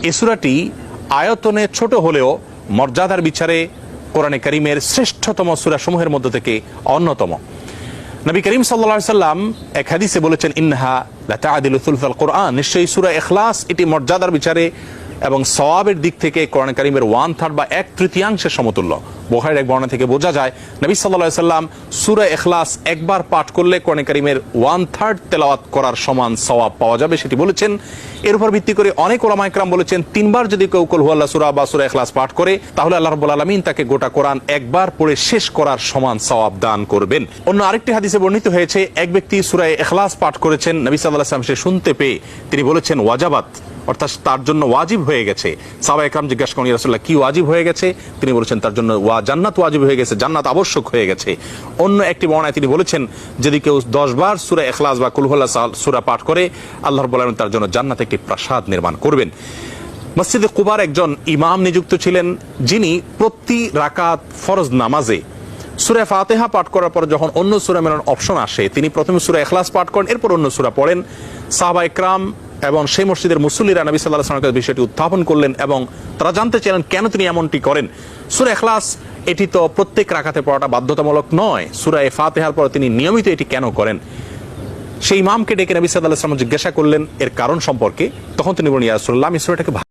এই সূরাটি আয়তনে ছোট হলেও মর্যাদার বিচারে কোরআনে কারীমের শ্রেষ্ঠতম সূরাসমূহের মধ্য থেকে অন্যতম। নবী করিম সাল্লাল্লাহু আলাইহি সাল্লাম এক হাদিসে বলেছেন, ইন্নাহা লাতা'দিলু সুলসাল কোরআন, নিশ্চয়ই সূরা ইখলাস এটি মর্যাদার বিচারে এবং সওয়াবের দিক থেকে কোরআন কারীমের 1/3 বা 1/3 সমতুল্য। বুখারীর এক বর্ণনা থেকে বোঝা যায় নবী সাল্লাল্লাহু আলাইহি সাল্লাম সূরা ইখলাস একবার পাঠ করলে কোরআন কারীমের 1/3 তেলাওয়াত করার সমান সওয়াব পাওয়া যাবে, সেটি বলেছেন। এর উপর ভিত্তি করে অনেক উলামা ইকরাম বলেছেন, 3 বার যদি কেউ কুল হুয়াল্লাহ সূরা বা সূরা ইখলাস পাঠ করে তাহলে আল্লাহ রাব্বুল আলামিন তাকে গোটা কোরআন একবার পড়ে শেষ করার সমান সওয়াব দান করবেন। অন্য আরেকটি হাদিসে বর্ণিত হয়েছে, এক ব্যক্তি সূরা ইখলাস পাঠ করেছেন, নবী সাল্লাল্লাহু আলাইহি ওয়াসাল্লাম সে শুনতে পেয়ে তিনি বলেছেন ওয়াজাবাত, অর্থাৎ তার জন্য ওয়াজিব হয়ে গেছে। সাহাবা ইকরাম জিজ্ঞাসা করেন, ইয়া রাসূলুল্লাহ কি ওয়াজিব হয়ে গেছে? তিনি বলেছেন তার জন্য জান্নাত ওয়াজিব হয়ে গেছে, জান্নাত আবশ্যক হয়ে গেছে। অন্য একটি বর্ণনায় তিনি বলেছেন, যদি কেউ 10 বার সূরা ইখলাস বা কুল হুয়াল্লাহ সূরা পাঠ করে আল্লাহ রাব্বুল আলামিন তার জন্য জান্নাতে একটি প্রাসাদ নির্মাণ করবেন। মসজিদে কুবার একজন ইমাম নিযুক্ত ছিলেন, যিনি প্রতি রাকাত ফরজ নামাজে সূরা ফাতিহা পাঠ করার পর যখন অন্য সূরা মেলানোর অপশন আসে তিনি প্রথমে সূরা ইখলাস পাঠ করেন, এরপর অন্য সূরা পড়েন। সাহাবা ইকরাম এবং সেই মসজিদের মুসল্লিরা নবী সাল্লাল্লাহু আলাইহি ওয়াসাল্লামের বিষয়টি উত্থাপন করলেন এবং তারা জানতে চাইলেন কেন তিনি এমনটি করেন। সূরা ইখলাস এটি তো প্রত্যেক রাকাতে পড়াটা বাধ্যতামূলক নয়, সূরা ফাতিহার পর তিনি নিয়মিত এটি কেন করেন? সেই ইমামকে ডেকে নবী সাল্লাল্লাহু আলাইহি ওয়াসাল্লাম জিজ্ঞাসা করলেন এর কারণ সম্পর্কে। তখন তিনি বলেন, ইয়া রাসূলুল্লাহ, আমি সূরাটাকে